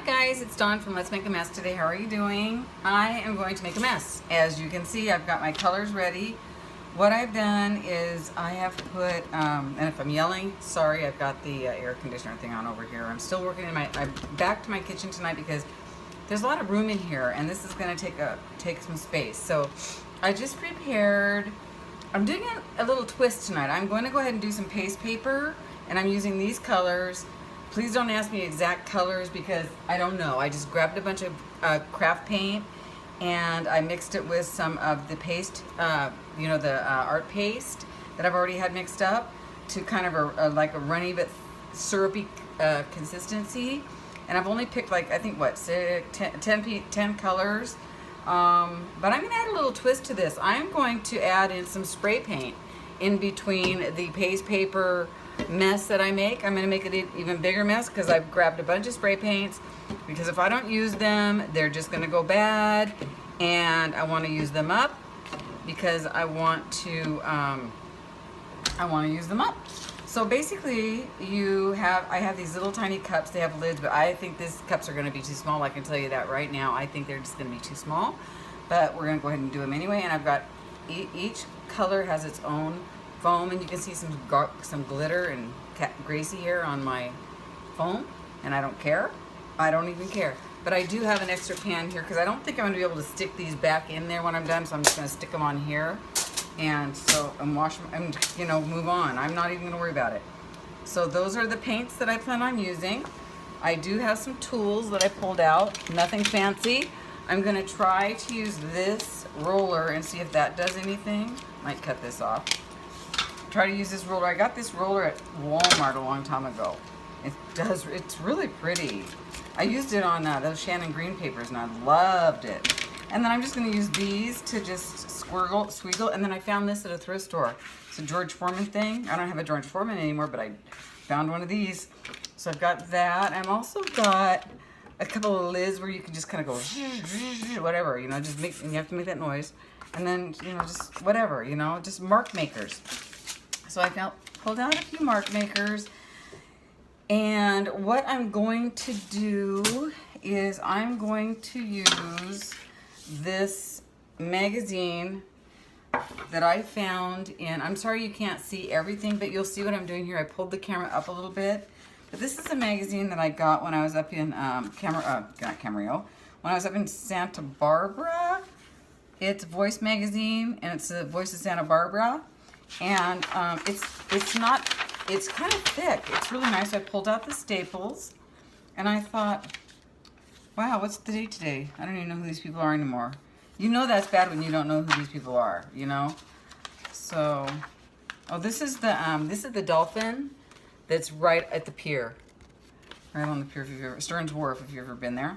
guys, it's Dawn from Let's Make a Mess today. How are you doing? I am going to make a mess. As you can see, I've got my colors ready. What I've done is I have put, and if I'm yelling, sorry, I've got the air conditioner thing on over here. I'm still working in I'm back to my kitchen tonight because there's a lot of room in here and this is going to take some space. So I just prepared, I'm doing a little twist tonight. I'm going to go ahead and do some paste paper and I'm using these colors. Please don't ask me exact colors because I don't know. I just grabbed a bunch of craft paint and I mixed it with some of the paste, the art paste that I've already had mixed up to kind of like a runny but syrupy consistency. And I've only picked like, I think what, 10 colors. But I'm going to add a little twist to this. I'm going to add in some spray paint in between the paste paper mess that I make. I'm going to make it an even bigger mess because I've grabbed a bunch of spray paints because if I don't use them, they're just going to go bad, and I want to use them up because I want to use them up. So basically, I have these little tiny cups. They have lids, but I think these cups are going to be too small. I can tell you that right now. I think they're just going to be too small, but we're going to go ahead and do them anyway. And I've got each color has its own foam, and you can see some glitter and Gracie here on my foam, and I don't care. I don't even care. But I do have an extra pan here because I don't think I'm going to be able to stick these back in there when I'm done, so I'm just going to stick them on here and wash them and move on. I'm not even going to worry about it. So those are the paints that I plan on using. I do have some tools that I pulled out, nothing fancy. I'm going to try to use this roller and see if that does anything. Might cut this off. Try to use this roller. I got this roller at Walmart a long time ago. It's really pretty. I used it on those Shannon Green papers and I loved it. And then I'm just going to use these to just squiggle. And then I found this at a thrift store. It's a George Foreman thing. I don't have a George Foreman anymore, but I found one of these. So I've got that. I've also got a couple of lids where you can just kind of go whatever, just make, you have to make that noise. And then, just whatever, just mark makers. So I pulled out a few mark makers, and what I'm going to do is I'm going to use this magazine that I found in, I'm sorry you can't see everything, but you'll see what I'm doing here. I pulled the camera up a little bit, but this is a magazine that I got when I was up in not Camarillo, when I was up in Santa Barbara. It's Voice magazine, and it's the Voice of Santa Barbara. And it's kind of thick. It's really nice. I pulled out the staples and I thought, wow, what's the date today? I don't even know who these people are anymore. That's bad when you don't know who these people are, So, this is the dolphin that's right at the pier. Right on the pier, Stearns Wharf, if you've ever been there.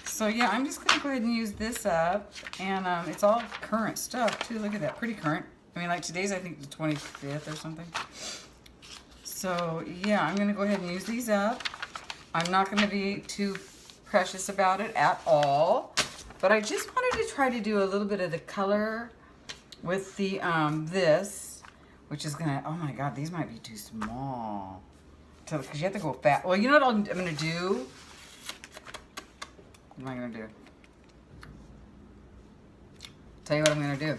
So yeah, I'm just gonna go ahead and use this up, and it's all current stuff too. Look at that, pretty current. I mean, like today's, I think, the 25th or something. So, yeah, I'm going to go ahead and use these up. I'm not going to be too precious about it at all. But I just wanted to try to do a little bit of the color with the, this, which is going to, oh my God, these might be too small. Because you have to go fast. Well, you know what I'm going to do? What am I going to do? Tell you what I'm going to do.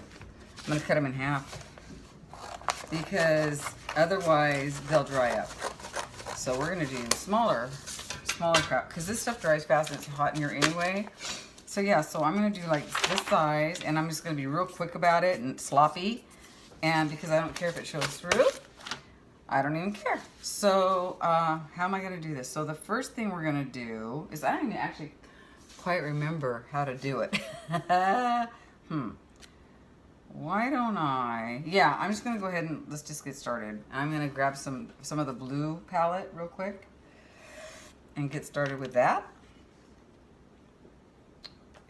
I'm going to cut them in half because otherwise they'll dry up. So we're going to do smaller crap because this stuff dries fast and it's hot in here anyway. So yeah, so I'm going to do like this size, and I'm just going to be real quick about it and sloppy. And because I don't care if it shows through, I don't even care. So how am I going to do this? So the first thing we're going to do is, I don't even actually quite remember how to do it. Why don't I? Yeah, I'm just going to go ahead and let's just get started. I'm going to grab some of the blue palette real quick and get started with that.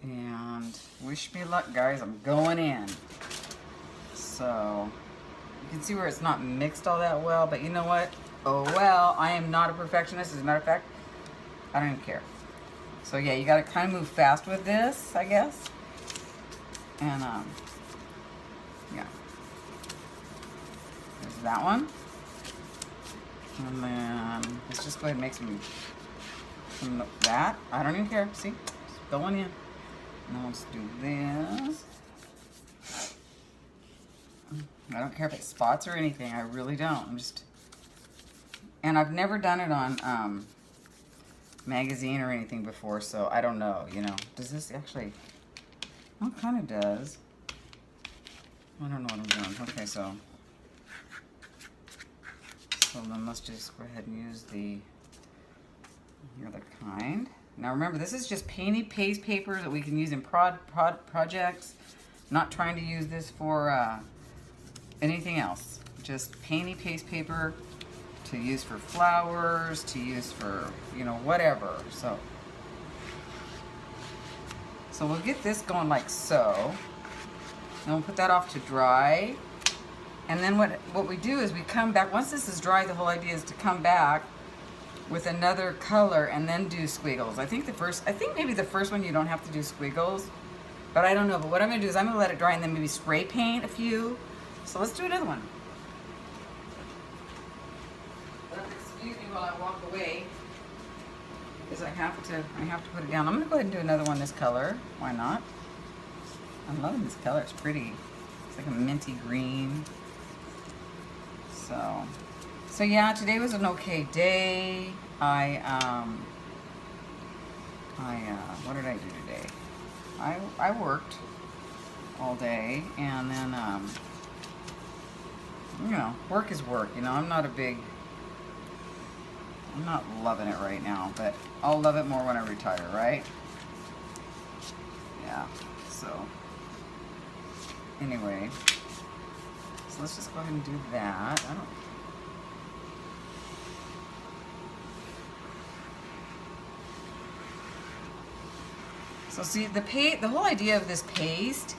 And wish me luck, guys. I'm going in. So you can see where it's not mixed all that well, but you know what? Oh well, I am not a perfectionist. As a matter of fact, I don't even care. So yeah, you got to kind of move fast with this, I guess. And yeah, there's that one. And then let's just go ahead and make some some of that. I don't even care. See? Just going in. Now let's do this. I don't care if it spots or anything. I really don't. I'm just... And I've never done it on magazine or anything before, so I don't know, you know. Does this actually... Oh, it kind of does. I don't know what I'm doing. Okay, so then let's just go ahead and use the other kind. Now remember, this is just painted paste paper that we can use in projects. I'm not trying to use this for anything else. Just painted paste paper to use for flowers, to use for, you know, whatever. So we'll get this going like so. Then we'll put that off to dry. And then what we do is we come back, once this is dry, the whole idea is to come back with another color and then do squiggles. I think maybe the first one you don't have to do squiggles, but I don't know. But what I'm gonna do is I'm gonna let it dry and then maybe spray paint a few. So let's do another one. Excuse me while I walk away, because I have to put it down. I'm gonna go ahead and do another one this color. Why not? I'm loving this color. It's pretty. It's like a minty green. So yeah, today was an okay day. What did I do today? I worked all day, and then you know, work is work. You know, I'm not loving it right now, but I'll love it more when I retire, right? Yeah. So anyway, so let's just go ahead and do that. So see, the whole idea of this paste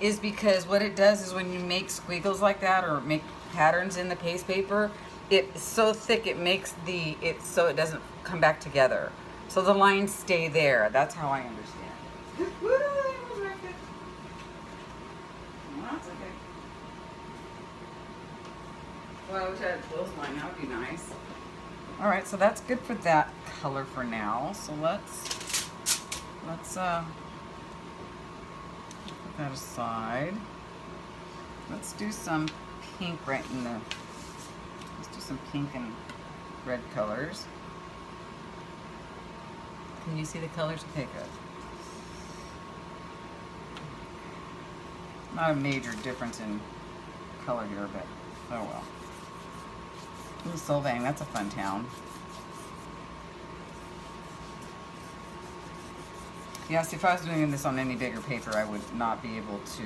is because what it does is when you make squiggles like that or make patterns in the paste paper, it's so thick it makes it so it doesn't come back together. So the lines stay there. That's how I understand. That's okay. Well, I wish I had a clothesline. That would be nice. All right, so that's good for that color for now. So let's put that aside. Let's do some pink right in the. Let's do some pink and red colors. Can you see the colors? Okay, good. Not a major difference in color here, but oh well. Ooh, Solvang, that's a fun town. Yes, if I was doing this on any bigger paper, I would not be able to,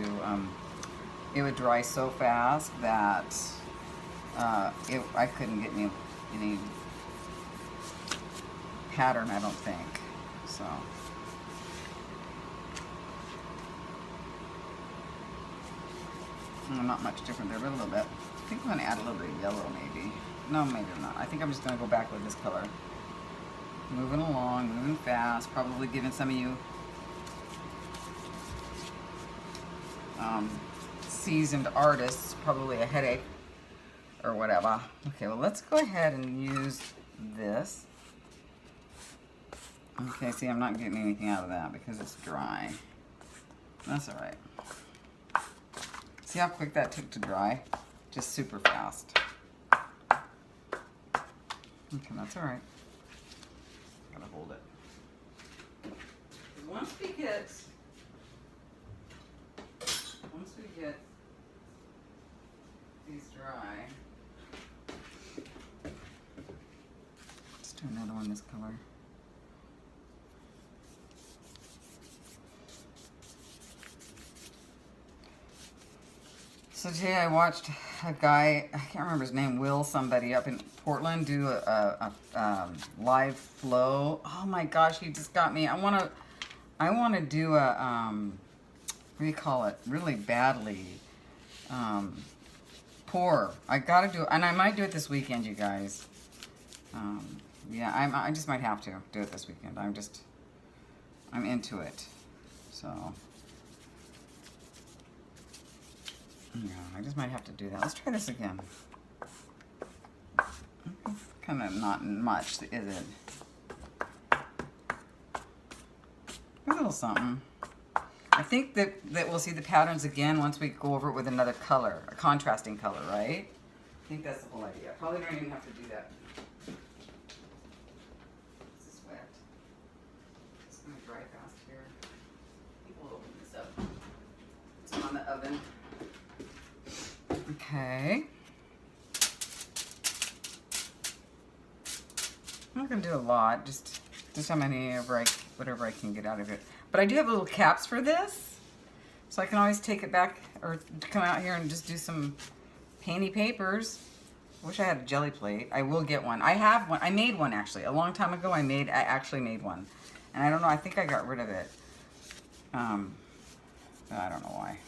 it would dry so fast that I couldn't get any pattern, I don't think. So. Not much different there, but a little bit. I think I'm going to add a little bit of yellow, maybe. No, maybe not. I think I'm just going to go back with this color. Moving along, moving fast, probably giving some of you seasoned artists probably a headache or whatever. Okay, well, let's go ahead and use this. Okay, see, I'm not getting anything out of that because it's dry. That's all right. See how quick that took to dry? Just super fast. Okay, that's all right. Gotta hold it. Once we get these dry, let's do another one this color. So today I watched a guy, I can't remember his name, Will somebody up in Portland do a live flow. Oh my gosh, he just got me. I want to do a, what do you call it, really badly, pour. I got to do it, and I might do it this weekend, you guys. Yeah, I just might have to do it this weekend. I'm into it, so. Yeah, I just might have to do that. Let's try this again. Kind of not much, is it? a little something. I think that we'll see the patterns again once we go over it with another color, a contrasting color, right? I think that's the whole idea. Probably don't even have to do that. This is wet. It's going to dry fast here. I think we'll open this up. It's on the oven. Okay. I'm not going to do a lot, just how many whatever I can get out of it. But I do have little caps for this, so I can always take it back or come out here and just do some painty papers. I wish I had a jelly plate. I will get one. I have one. I made one actually a long time ago. I actually made one, and I don't know. I think I got rid of it. I don't know why.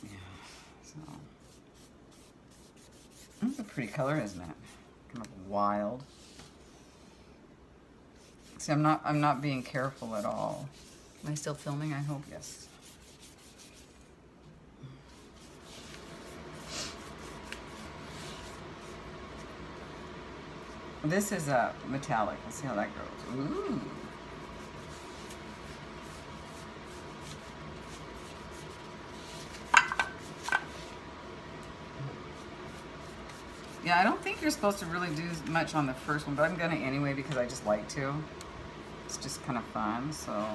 Yeah. So that's a pretty color, isn't it? Kind of wild. See, I'm not being careful at all. Am I still filming? I hope yes. This is a metallic. Let's see how that goes. Ooh. Yeah, I don't think you're supposed to really do much on the first one, but I'm gonna anyway because I just like to. It's just kind of fun, so.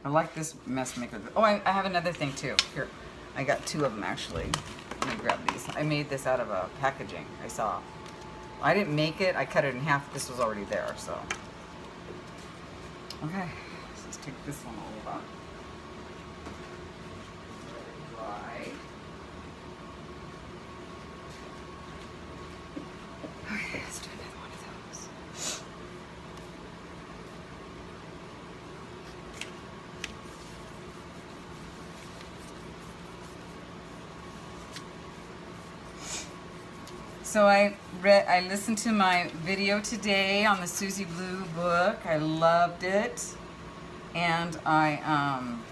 I like this mess maker. Oh, I have another thing too. Here, I got 2 of them actually. Let me grab these. I made this out of a packaging I saw. I didn't make it, I cut it in half. This was already there, so. Okay, let's take this one over. Dry. Okay, let's do another one of those. So I listened to my video today on the Susie Blue book. I loved it. And I'm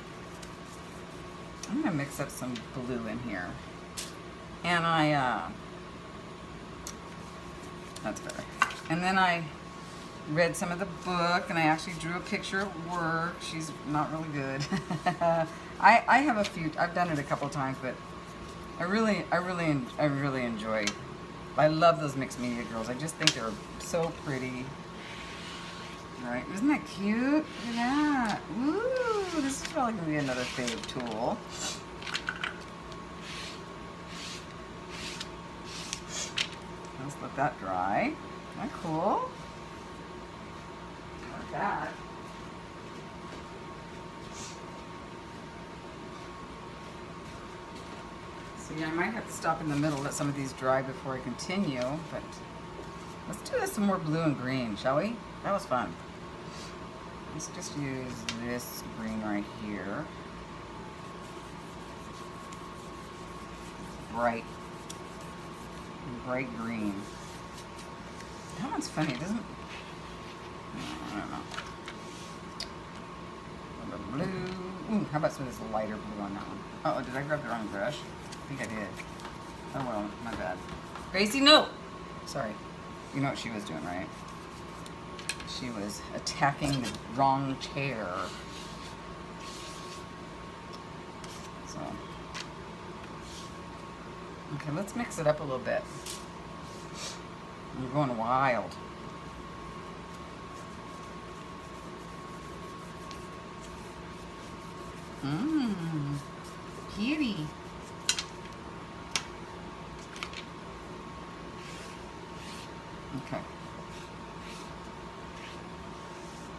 gonna mix up some blue in here. And that's better. And then I read some of the book, and I actually drew a picture at work. She's not really good. I have a few. I've done it a couple times, but I really enjoy. I love those mixed media girls. I just think they're so pretty. All right, isn't that cute? Look at that. Ooh, this is probably gonna be another fave tool. Let's let that dry. Isn't that cool? Like that. See, I might have to stop in the middle, let some of these dry before I continue, but let's do some more blue and green, shall we? That was fun. Let's just use this green right here. Bright green. That one's funny, it doesn't, I don't know. Blue. Ooh, how about some of this lighter blue on that one? Uh oh, did I grab the wrong brush? I think I did. Oh well, my bad. Gracie, no! Sorry. You know what she was doing, right? She was attacking the wrong chair. So. Okay, let's mix it up a little bit. I'm going wild. Mmm. Kitty. Okay.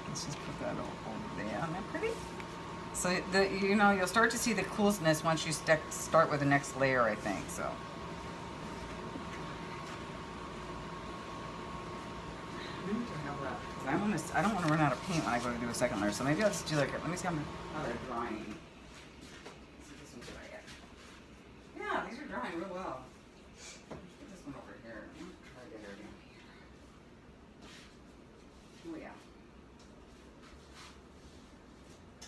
Let's just put that over there. Isn't that pretty? So you'll start to see the coolness once you start with the next layer, I think. So. I don't want to run out of paint when I go to do a second layer. So maybe I'll just do like let me see how they're drying. Let's see this one dry yet. Yeah, these are drying real well. Put this one over here. Try to get her down here. Oh yeah.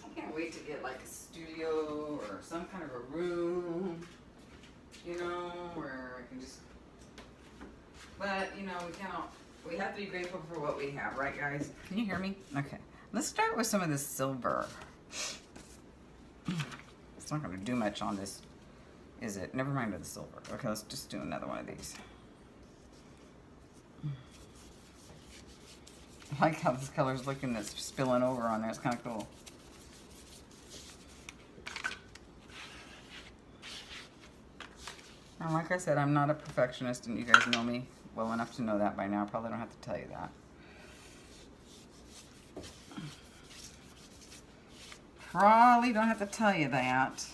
I can't wait to get like a studio or some kind of a room, where I can just, but we cannot We have to be grateful for what we have, right, guys? Can you hear me? Okay. Let's start with some of this silver. It's not going to do much on this, is it? Never mind with the silver. Okay, let's just do another one of these. I like how this color's looking, that's spilling over on there. It's kind of cool. Now, like I said, I'm not a perfectionist, and you guys know me well enough to know that by now. I probably don't have to tell you that. Probably don't have to tell you that.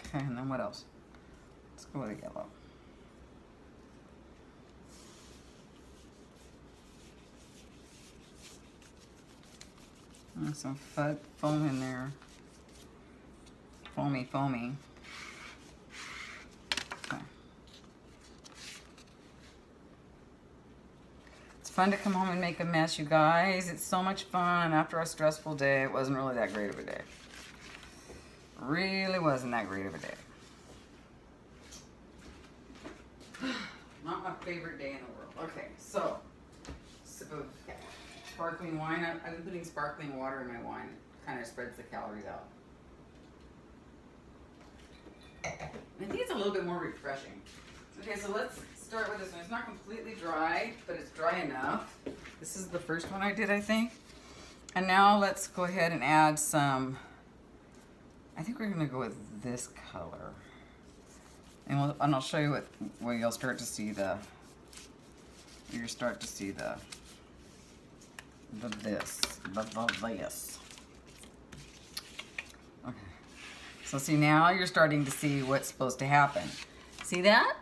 Okay, and then what else? Let's go with the yellow. And some foam in there. Foamy, foamy. Okay. It's fun to come home and make a mess, you guys. It's so much fun. After a stressful day, it wasn't really that great of a day. Really wasn't that great of a day. Not my favorite day in the world. Okay, so sip of sparkling wine. I've been putting sparkling water in my wine. It kind of spreads the calories out. I think it's a little bit more refreshing. Okay, so let's start with this one. It's not completely dry, but it's dry enough. This is the first one I did, I think. And now let's go ahead and add some, I think we're gonna go with this color. And I'll show you where you'll start to see this. Okay. So see, now you're starting to see what's supposed to happen. See that?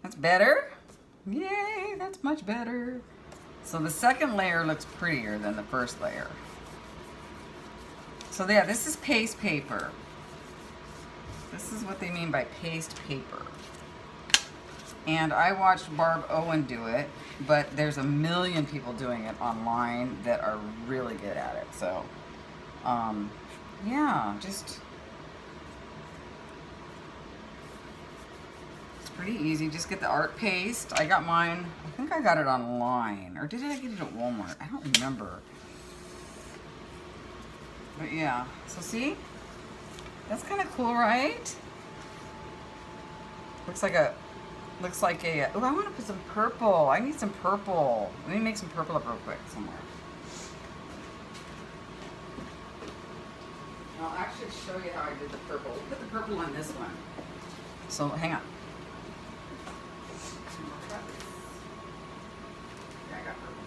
That's better. Yay, that's much better. So the second layer looks prettier than the first layer. So yeah, this is paste paper. This is what they mean by paste paper. And I watched Barb Owen do it, but there's a million people doing it online that are really good at it. So, yeah, just, it's pretty easy. Just get the art paste. I got mine, I think I got it online. Or did I get it at Walmart? I don't remember. But yeah, so see? That's kind of cool, right? Looks like a, oh, I want to put some purple. I need some purple. Let me make some purple up real quick somewhere. I'll actually show you how I did the purple. We'll put the purple on this one. So, hang on. Yeah, I got purple.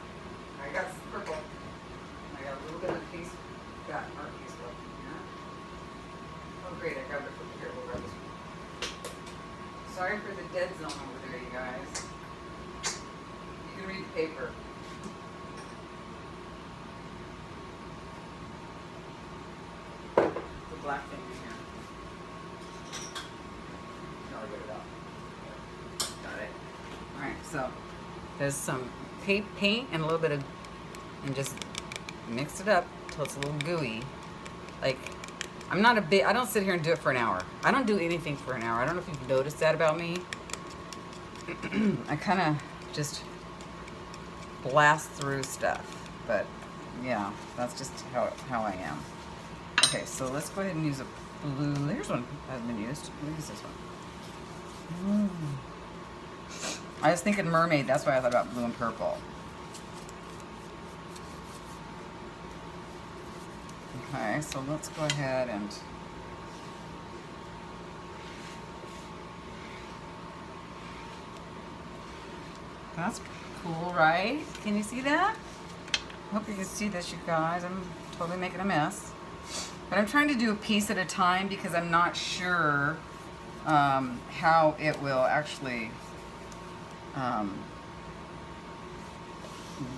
I got some purple. I got a little bit of piece, got art piece left. Yeah. Oh, great, I grabbed it from here. We'll grab this one. Sorry for the dead zone over there, you guys. You can read the paper. The black thing in here. No, I'll get it out. Got it. Alright, so there's some paint and a little bit of, and just mix it up till it's a little gooey. Like, I don't sit here and do it for an hour. I don't do anything for an hour. I don't know if you've noticed that about me. I kind of just blast through stuff. But, yeah, that's just how I am. Okay, so let's go ahead and use a blue. There's one that hasn't been used. What is this one? I was thinking mermaid. That's why I thought about blue and purple. Okay, so let's go ahead and that's cool, right? Can you see that? I hope you can see this, you guys. I'm totally making a mess. But I'm trying to do a piece at a time because I'm not sure how it will actually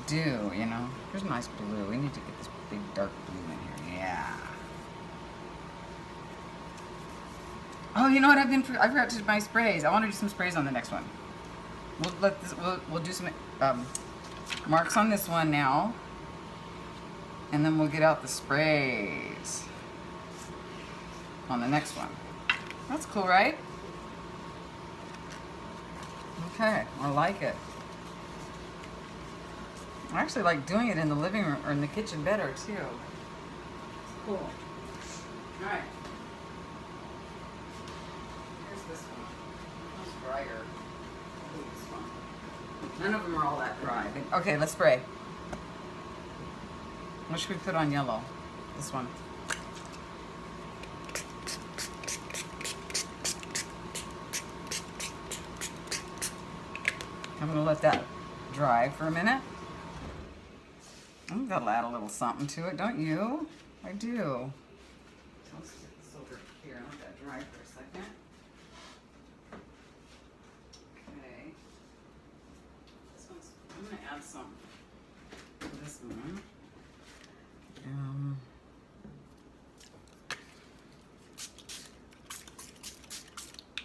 do, you know. Here's a nice blue. We need to get this big dark blue in here. Yeah. Oh, you know what? I forgot to do my sprays. I want to do some sprays on the next one. We'll do some marks on this one now, and then we'll get out the sprays on the next one. That's cool, right? Okay, I like it. I actually like doing it in the living room or in the kitchen better too. It's cool. All right. Here's this one. It's drier. Ooh, this one. None of them are all that dry. Okay, let's spray. What should we put on yellow? This one. I'm gonna let that dry for a minute. I think that'll add a little something to it, don't you? I do. So let's get this over here and let that dry for a second. Okay. This one's, I'm gonna add some to this one.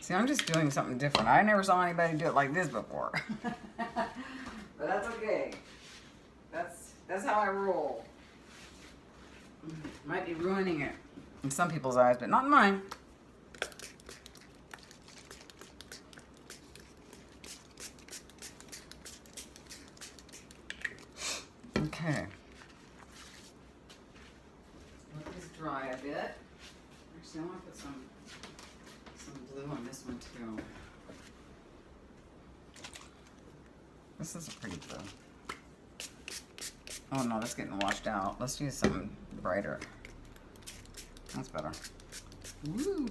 See, I'm just doing something different. I never saw anybody do it like this before. But that's okay. That's how I roll. Might be ruining it in some people's eyes, but not in mine. Okay. Let this dry a bit. Actually, I want to put some blue on this one too. This is a pretty blue. Oh no, that's getting washed out. Let's use something brighter. That's better. Woo!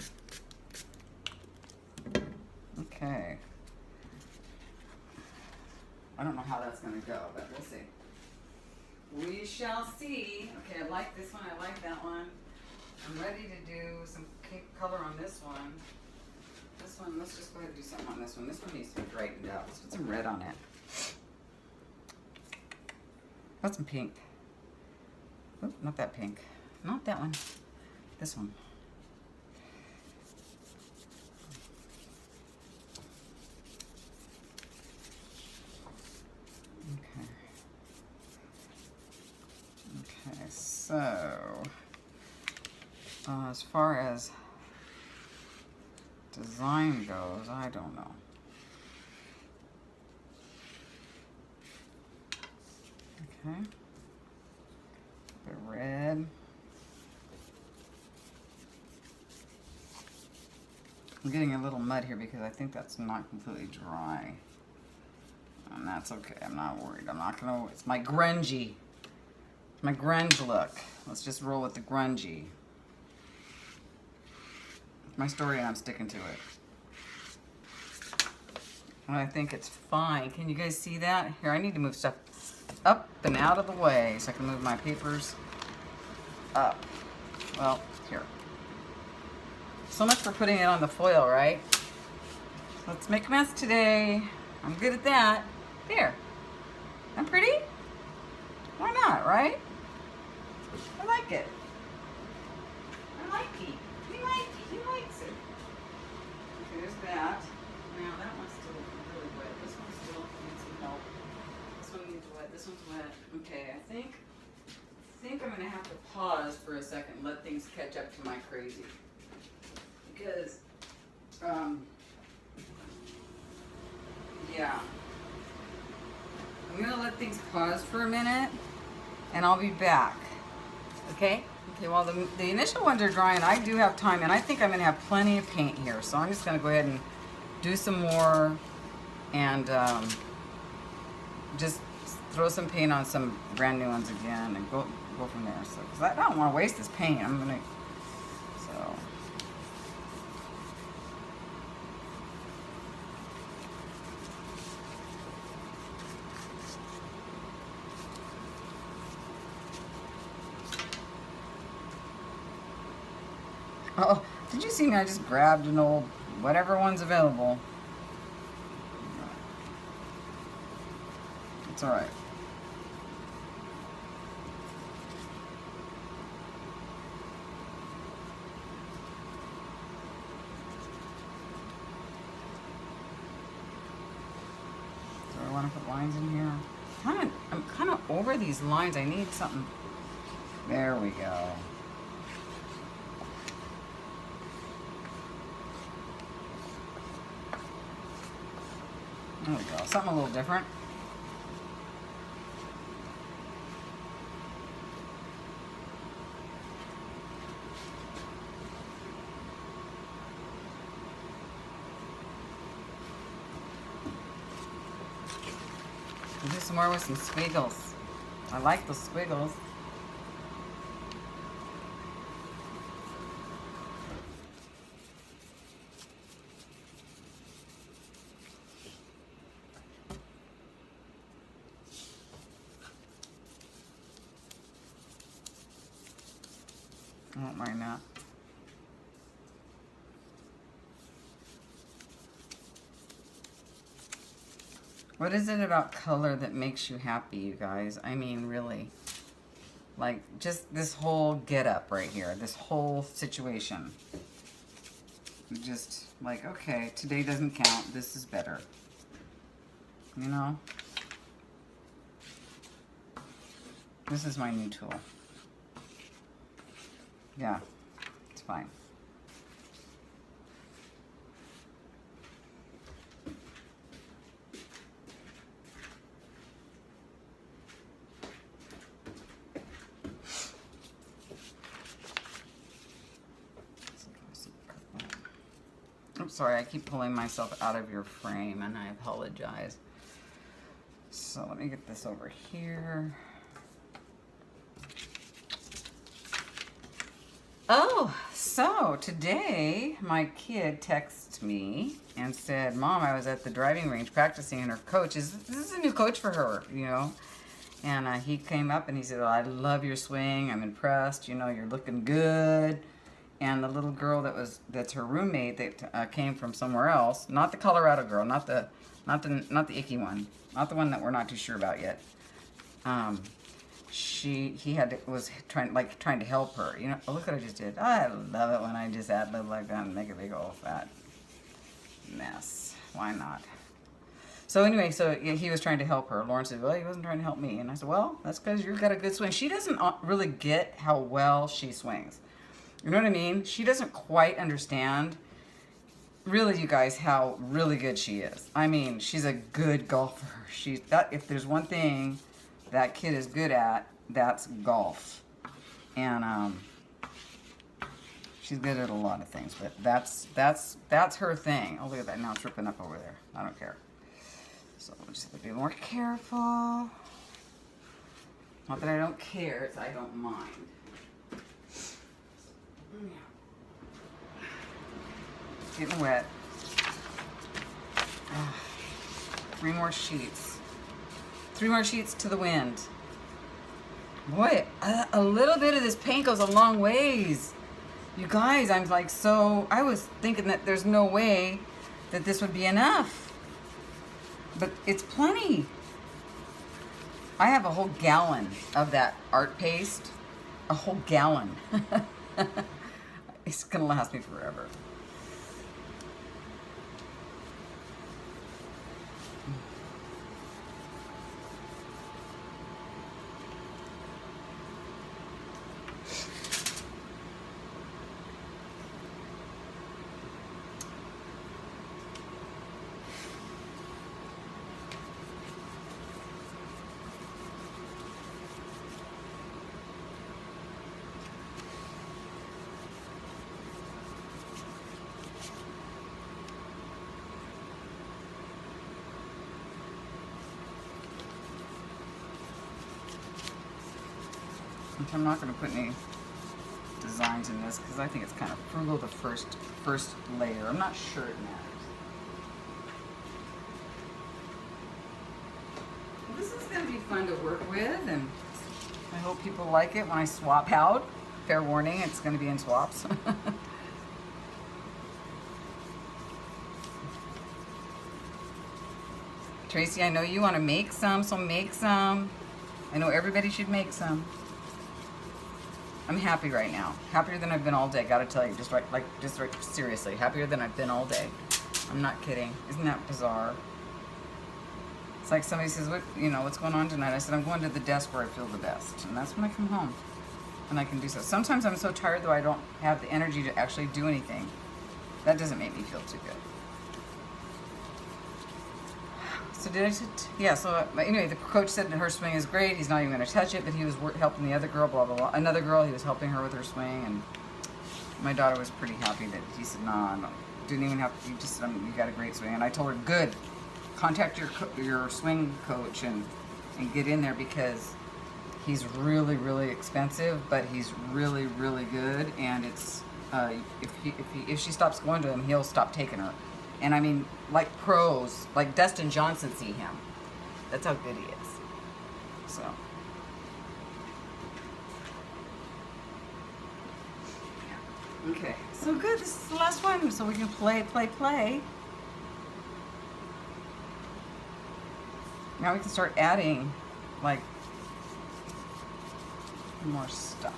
Okay. I don't know how that's going to go, but we'll see. We shall see. Okay, I like this one. I like that one. I'm ready to do some color on this one. This one, let's just go ahead and do something on this one. This one needs to be brightened up. Let's put some red on it. Put some pink. Oop, not that pink. Not that one. This one. Okay. Okay, so as far as design goes, I don't know. Okay. The red. I'm getting a little mud here because I think that's not completely dry. And that's okay. I'm not worried. I'm not gonna, it's my grungy. It's my grunge look. Let's just roll with the grungy. It's my story and I'm sticking to it. And I think it's fine. Can you guys see that? Here, I need to move stuff up and out of the way so I can move my papers up. Well, here. So much for putting it on the foil, right? Let's make a mess today. I'm good at that. There. I'm pretty? Why not, right? I like it. I like it. He likes it. He likes it. Okay, there's that. Now that one's still really wet. This one still needs some help. This one needs wet. This one's wet. Okay, I think I'm gonna have to pause for a second and let things catch up to my crazy. Because, yeah. I'm gonna let things pause for a minute and I'll be back. Okay? Okay, well the initial ones are drying. I do have time and I think I'm gonna have plenty of paint here. So I'm just gonna go ahead and do some more and just throw some paint on some brand new ones again and go from there. So, cause I don't want to waste this paint. I'm gonna, so. Oh, did you see me? I just grabbed an old, whatever one's available. It's all right. So I want to put lines in here. I'm kind of over these lines. I need something. There we go. There we go. Something a little different. We'll do some more with some squiggles. I like the squiggles. I don't mind that. What is it about color that makes you happy, you guys? I mean, really. Like, just this whole get up right here. This whole situation. Just like, okay, today doesn't count. This is better. You know? This is my new tool. Yeah, it's fine. I'm sorry, I keep pulling myself out of your frame, and I apologize. So let me get this over here. Oh, so today my kid texted me and said, Mom, I was at the driving range practicing, and her coach this is a new coach for her, you know. And he came up and he said, well, I love your swing. I'm impressed. You know, you're looking good. And the little girl that's her roommate that came from somewhere else, not the Colorado girl, not the icky one, not the one that we're not too sure about yet. He was trying to help her. You know, oh, look what I just did. I love it when I just ad lib like that and make a big old fat mess. Why not? So anyway, he was trying to help her. Lauren said, well, he wasn't trying to help me. And I said, well, that's because you've got a good swing. She doesn't really get how well she swings. You know what I mean? She doesn't quite understand, really, you guys, how really good she is. I mean, she's a good golfer. If there's one thing that kid is good at, that's golf. And she's good at a lot of things, but that's her thing. Oh, look at that. Now it's ripping up over there. I don't care. So we'll just have to be more careful. Not that I don't care, it's I don't mind. Getting wet. Oh, 3 more sheets. 3 more sheets to the wind. Boy, a little bit of this paint goes a long ways. You guys, I'm like I was thinking that there's no way that this would be enough. But it's plenty. I have a whole gallon of that art paste. A whole gallon. It's gonna last me forever. I'm not going to put any designs in this because I think it's kind of frugal, the first layer. I'm not sure it matters. Well, this is going to be fun to work with, and I hope people like it when I swap out. Fair warning, it's going to be in swaps. Tracy, I know you want to make some, so make some. I know everybody should make some. I'm happy right now. Happier than I've been all day. Gotta tell you, just seriously, happier than I've been all day. I'm not kidding. Isn't that bizarre? It's like somebody says, what's going on tonight? I said, I'm going to the desk where I feel the best. And that's when I come home. And I can do so. Sometimes I'm so tired, though, I don't have the energy to actually do anything. That doesn't make me feel too good. So did I? Yeah. So anyway, the coach said that her swing is great. He's not even going to touch it, but he was helping the other girl. Blah blah blah. Another girl, he was helping her with her swing, and my daughter was pretty happy that he said, "Nah, no, didn't even have to. You just you got a great swing." And I told her, "Good. Contact your swing coach and get in there because he's really really expensive, but he's really really good. And it's if she stops going to him, he'll stop taking her." And I mean, like pros, like Dustin Johnson see him. That's how good he is. So. Yeah. Okay. So good. This is the last one, so we can play. Now we can start adding, like, more stuff.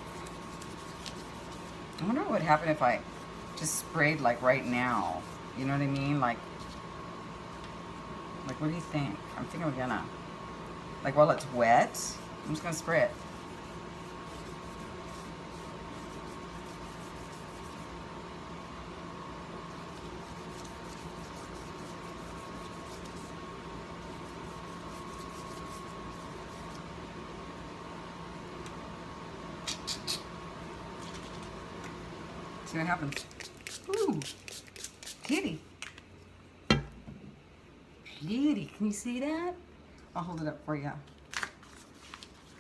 I wonder what would happen if I just sprayed, like, right now. You know what I mean? Like, what do you think? I'm thinking we're gonna, like, while it's wet, I'm just gonna spray it. See what happens. Ooh, kitty. Kitty, can you see that? I'll hold it up for you.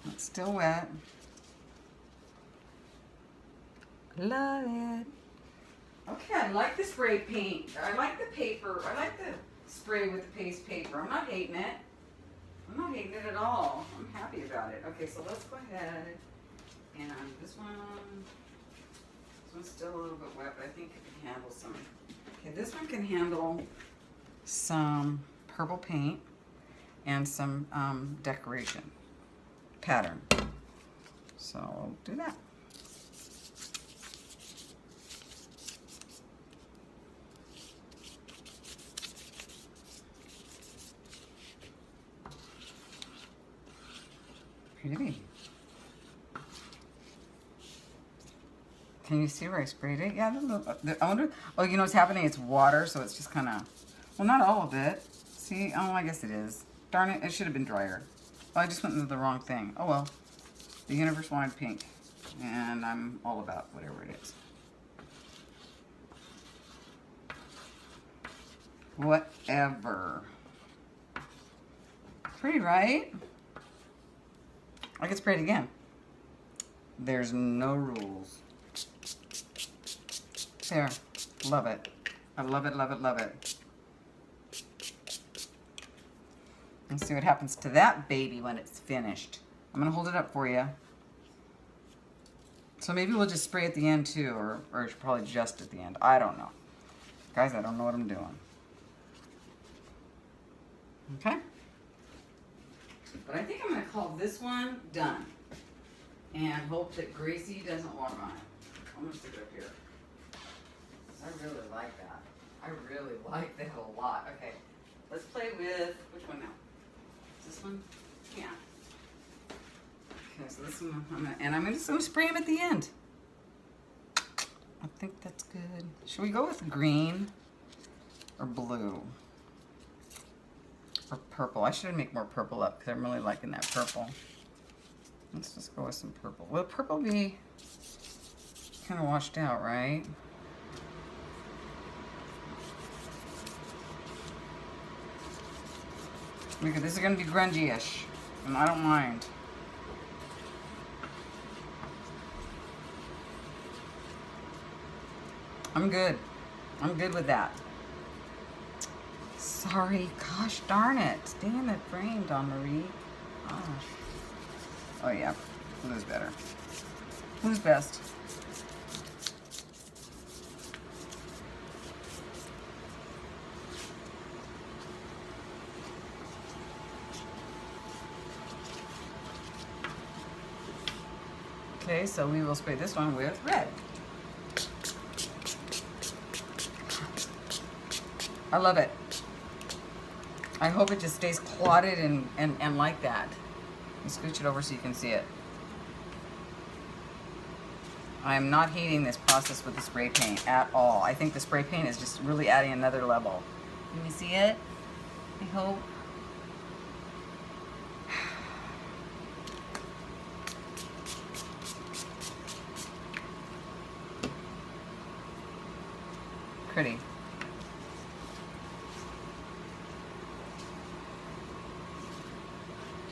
It's still wet. Love it. Okay, I like the spray paint. I like the paper. I like the spray with the paste paper. I'm not hating it. I'm not hating it at all. I'm happy about it. Okay, so let's go ahead and this one's still a little bit wet, but I think it can handle some. Okay, this one can handle some purple paint and some decoration pattern. So I'll do that. Pretty. Can you see where I sprayed it? Yeah, I wonder. Oh, you know what's happening? It's water, so it's just kind of, well, not all of it. See? Oh, I guess it is. Darn it, it should have been drier. Oh, I just went into the wrong thing. Oh, well. The universe wanted pink, and I'm all about whatever it is. Whatever. Pretty, right? I can spray it again. There's no rules. There. Love it. I love it, love it, love it. Let's see what happens to that baby when it's finished. I'm going to hold it up for you. So maybe we'll just spray at the end too, or probably just at the end. I don't know. Guys, I don't know what I'm doing. Okay? But I think I'm going to call this one done. And hope that Gracie doesn't walk on it. I'm going to stick it up here. I really like that. I really like that a lot. Okay, let's play with, which one now? Is this one? Yeah. Okay, so this one, I'm just going to spray them at the end. I think that's good. Should we go with green or blue? Or purple? I should make more purple up because I'm really liking that purple. Let's just go with some purple. Will purple be kind of washed out, right? This is going to be grungy-ish, and I don't mind. I'm good. I'm good with that. Sorry. Gosh darn it. Damn it, framed on Marie. Gosh. Oh, yeah. Blue's better. Blue's best. Okay, so we will spray this one with red. I love it. I hope it just stays clotted and like that. Let me scooch it over so you can see it. I'm not hating this process with the spray paint at all. I think the spray paint is just really adding another level. Can you see it? I hope. pretty.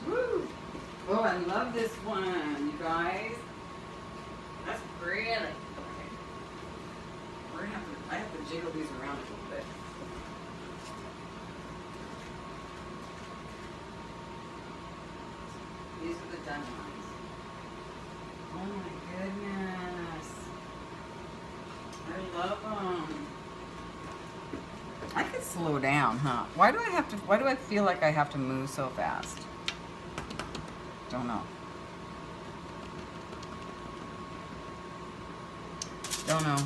Woo! Oh, I love this one, you guys. That's pretty. Okay. I have to jiggle these around a little bit. These are the done ones. Oh my goodness. I love them. I could slow down, huh? Why do I feel like I have to move so fast? Don't know. Don't know.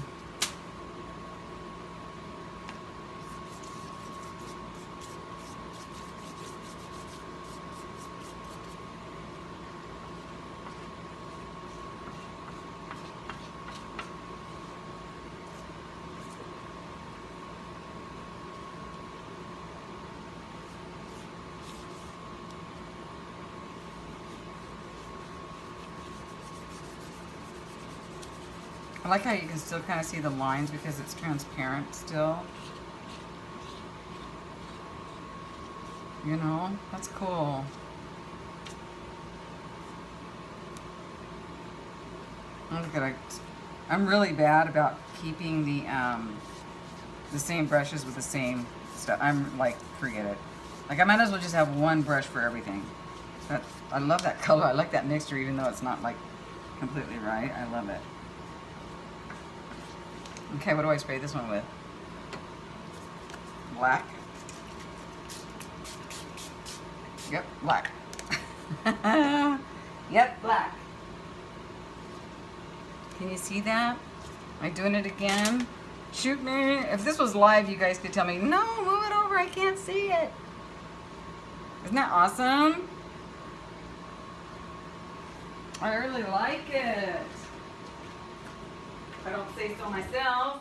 I like how you can still kind of see the lines because it's transparent still. You know, that's cool. Look at it. I'm really bad about keeping the same brushes with the same stuff. I'm like, forget it. Like I might as well just have one brush for everything. But I love that color. I like that mixture even though it's not like completely right. I love it. Okay, what do I spray this one with? Black. Yep, black. Yep, black. Can you see that? Am I doing it again? Shoot me. If this was live, you guys could tell me, no, move it over, I can't see it. Isn't that awesome? I really like it. If I don't say so myself.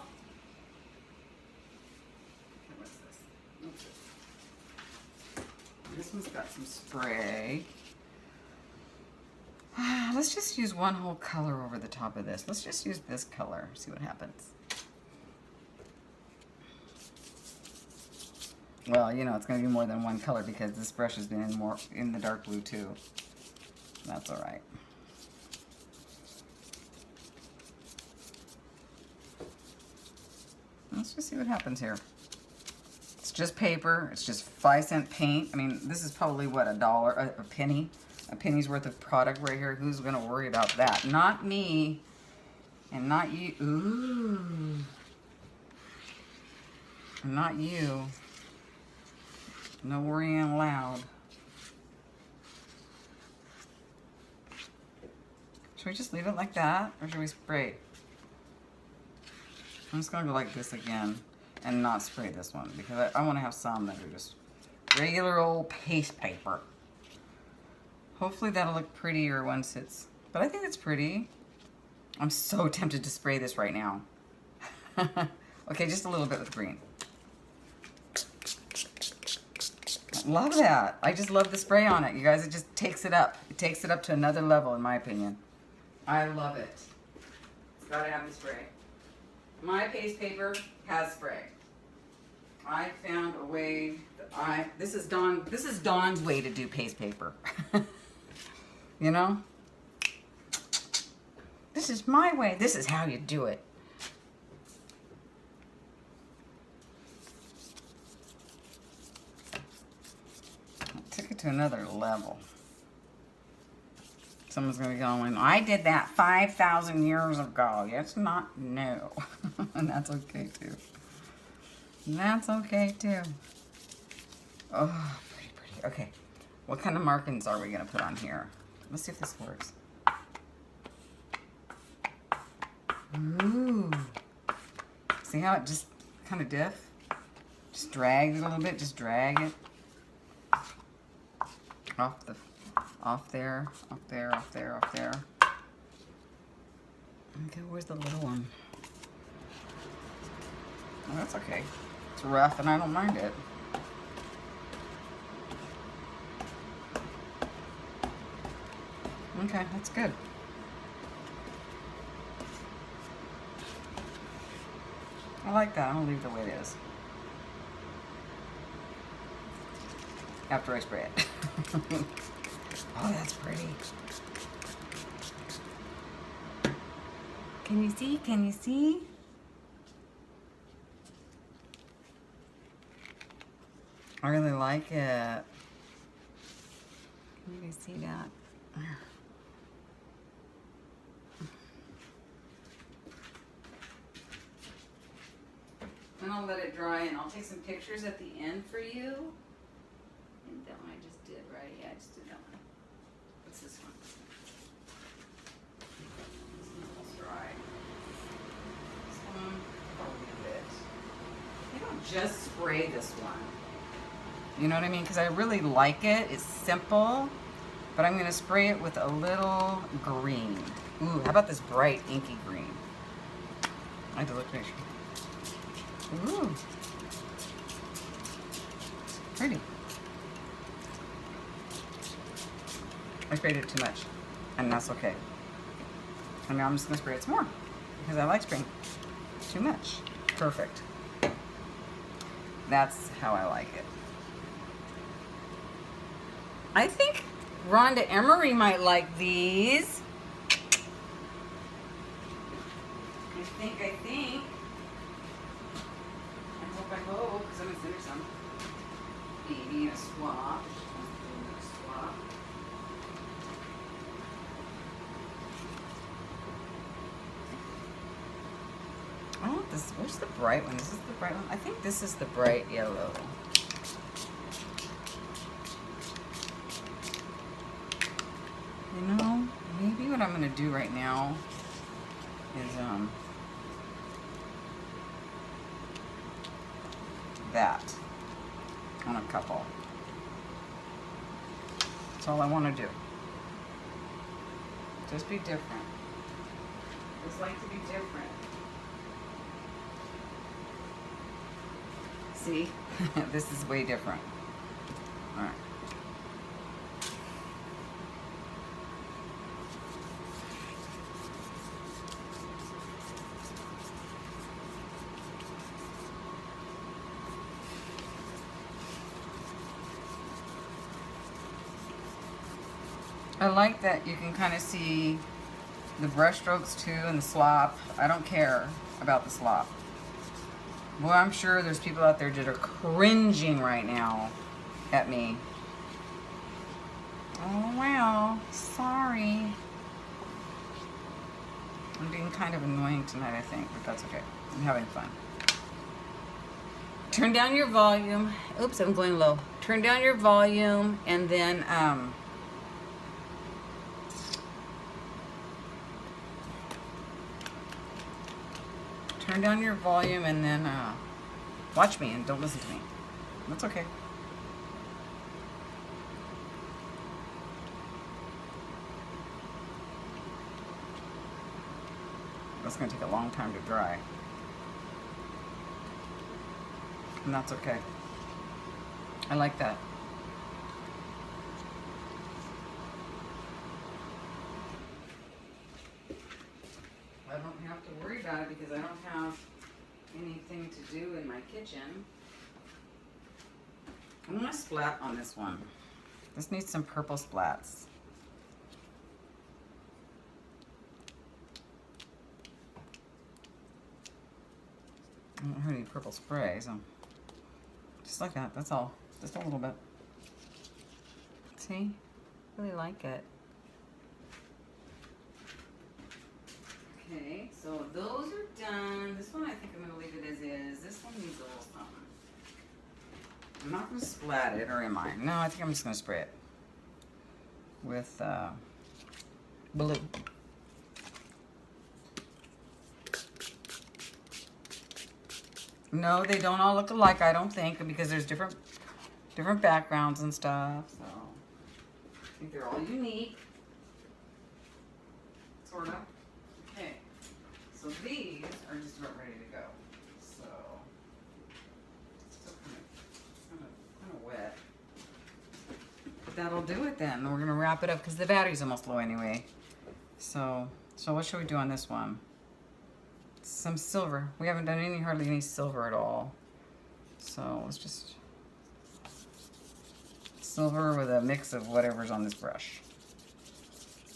What's this? What's this? This one's got some spray. Let's just use one whole color over the top of this. Let's just use this color, see what happens. Well, you know, it's going to be more than one color because this brush has been in the dark blue too. That's all right. Let's just see what happens here. It's just paper. It's just 5-cent paint. I mean, this is probably what, $1, a penny? A penny's worth of product right here. Who's going to worry about that? Not me. And not you. Ooh. Not you. No worrying allowed. Should we just leave it like that? Or should we spray it? I'm just going to go like this again and not spray this one because I want to have some that are just regular old paste paper. Hopefully that'll look prettier once it's, but I think it's pretty. I'm so tempted to spray this right now. Okay, just a little bit with green. Love that. I just love the spray on it, you guys. It just takes it up. It takes it up to another level, in my opinion. I love it. It's got to have the spray. My paste paper has spray. I found a way that this is Dawn's way to do paste paper. You know? This is my way. This is how you do it. Took it to another level. Someone's going to be going, I did that 5,000 years ago. It's not new. And that's okay too. That's okay too. Oh, pretty, pretty. Okay. What kind of markings are we going to put on here? Let's see if this works. Ooh. See how it just kind of diff? Just drags a little bit. Just drag it. Off there, off there, off there, off there. Okay, where's the little one? Oh, that's okay. It's rough and I don't mind it. Okay, that's good. I like that. I'm gonna leave it the way it is. After I spray it. Oh, that's pretty. Can you see? Can you see? I really like it. Can you guys see that? Then I'll let it dry and I'll take some pictures at the end for you. And that one I just did, right? Yeah, I just did that one. What's this one? This one's almost dry. This one, probably a bit. I don't just spray this one. You know what I mean? Because I really like it. It's simple. But I'm going to spray it with a little green. Ooh, how about this bright inky green? I have to look to make sure. Ooh. Pretty. I sprayed it too much. And that's okay. And now I'm just going to spray it some more. Because I like spraying too much. Perfect. That's how I like it. I think Rhonda Emery might like these. I think. I hope, because I'm going to send her some. Maybe a swap. Swap. I want this. Where's the bright one? Is this the bright one? I think this is the bright yellow. You know, maybe what I'm going to do right now is that on a couple. That's all I want to do. Just be different. Just like to be different. See? This is way different. All right. I like that you can kind of see the brush strokes too and the slop. I don't care about the slop. Well, I'm sure there's people out there that are cringing right now at me. Oh, wow. Sorry. I'm being kind of annoying tonight, I think, but that's okay. I'm having fun. Turn down your volume. Oops, I'm going low. Turn down your volume and then, turn down your volume and then watch me and don't listen to me. That's okay. That's going to take a long time to dry. And that's okay. I like that. I don't have to worry about it because I don't have anything to do in my kitchen. I'm going to splat on this one. This needs some purple splats. I don't have any purple spray, so just like that, that's all. Just a little bit. See? Really like it. Okay, so those are done. This one I think I'm going to leave it as is. This one needs a little something. I'm not going to splat it, or am I? No, I think I'm just going to spray it with blue. No, they don't all look alike, I don't think, because there's different backgrounds and stuff. So I think they're all unique, sort of. Okay, so these are just about ready to go. So still kind of wet. But that'll do it then. We're gonna wrap it up because the battery's almost low anyway. So what should we do on this one? Let's some silver. We haven't done hardly any silver at all. So let's just silver with a mix of whatever's on this brush.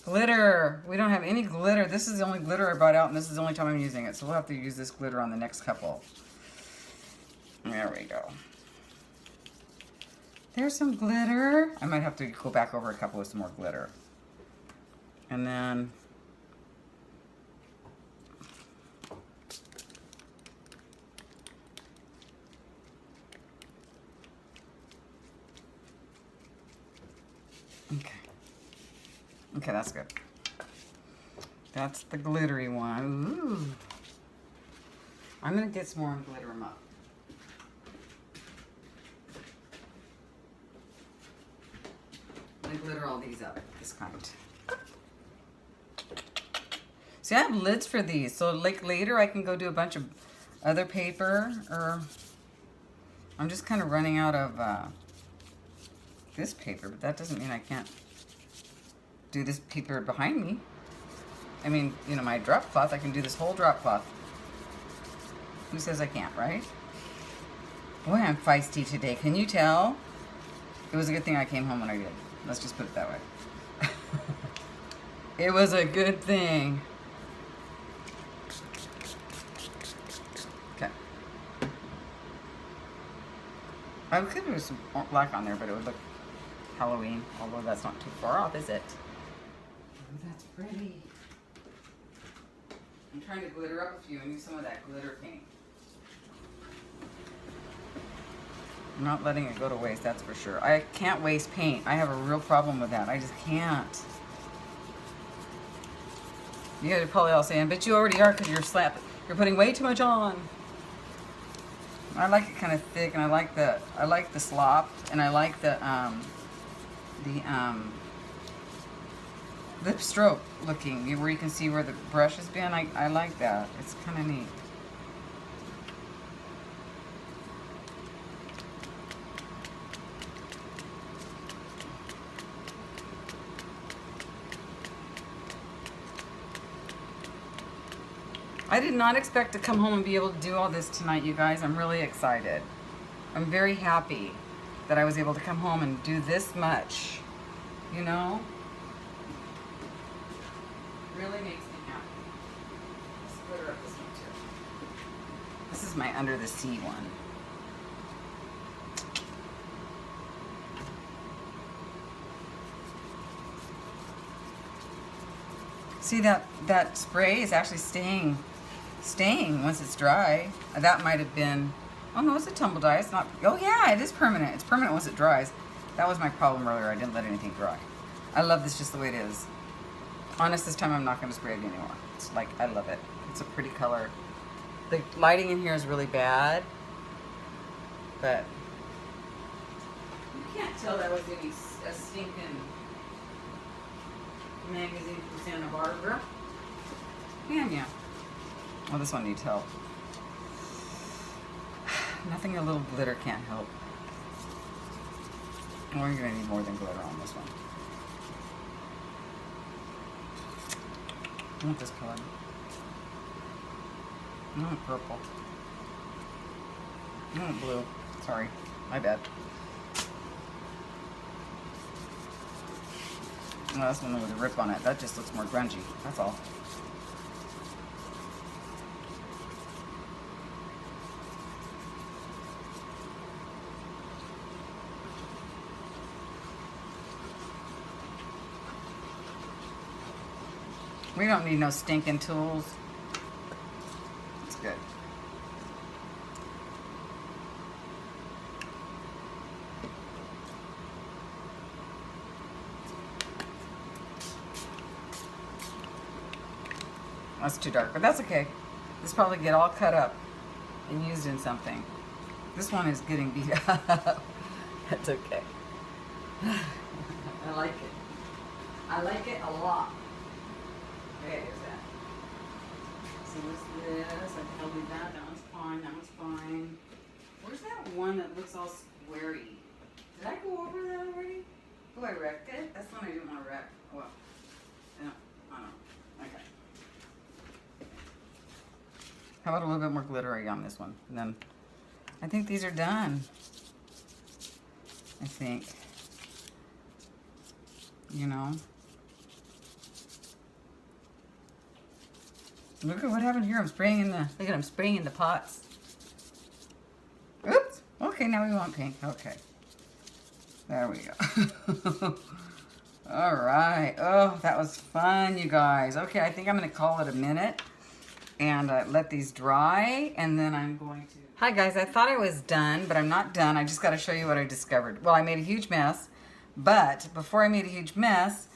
Glitter. We don't have any glitter. This is the only glitter I brought out, and this is the only time I'm using it. So we'll have to use this glitter on the next couple. There we go. There's some glitter. I might have to go back over a couple with some more glitter. And then okay, that's good. That's the glittery one. Ooh. I'm gonna get some more and glitter them up. I'm gonna glitter all these up, this kind. See, I have lids for these, so like later I can go do a bunch of other paper, or I'm just kind of running out of this paper, but that doesn't mean I can't do this paper behind me. I mean, you know, my drop cloth, I can do this whole drop cloth. Who says I can't, right? Boy, I'm feisty today. Can you tell? It was a good thing I came home when I did. Let's just put it that way. It was a good thing. Okay. I could do some black on there, but it would look Halloween, although that's not too far off, is it? Oh, that's pretty. I'm trying to glitter up a few and use some of that glitter paint. I'm not letting it go to waste, that's for sure. I can't waste paint. I have a real problem with that. I just can't. You guys are probably all saying, but you already are because you're putting way too much on. I like it kind of thick, and I like the slop, and I like the lip stroke looking, where you can see where the brush has been. I like that. It's kind of neat. I did not expect to come home and be able to do all this tonight, you guys. I'm really excited. I'm very happy that I was able to come home and do this much, you know? Really makes me happy. Let's glitter up this one too. This is my under the sea one. See, that spray is actually staying once it's dry. That might have been, oh no, it's a tumble dye. It's not, oh yeah, it is permanent. It's permanent once it dries. That was my problem earlier. I didn't let anything dry. I love this just the way it is. Honest, this time I'm not going to spray it anymore. It's like, I love it. It's a pretty color. The lighting in here is really bad, but you can't tell that was any a stinking magazine from Santa Barbara. Can ya? Well, this one needs help. Nothing a little glitter can't help. Well, you're gonna need more than glitter on this one. I want this color. I want purple. I want blue. Sorry, my bad. No, that's one with a rip on it. That just looks more grungy. That's all. We don't need no stinking tools. That's good. That's too dark, but that's okay. This probably get all cut up and used in something. This one is getting beat up. That's okay. I like it. I like it a lot. Okay, there's that. So what's this? I can do that. That one's fine. That one's fine. Where's that one that looks all squarey? Did I go over that already? Oh, I wrecked it? That's the one I didn't want to wreck. Well, I don't know. Okay. How about a little bit more glittery on this one? And then I think these are done. I think. You know. Look at what happened here. I'm spraying in the, look at, I'm spraying in the pots. Oops. Okay, now we want pink. Okay. There we go. All right. Oh, that was fun, you guys. Okay, I think I'm going to call it a minute and let these dry, and then I'm going to... Hi, guys. I thought I was done, but I'm not done. I just got to show you what I discovered. Well, I made a huge mess, but before I made a huge mess,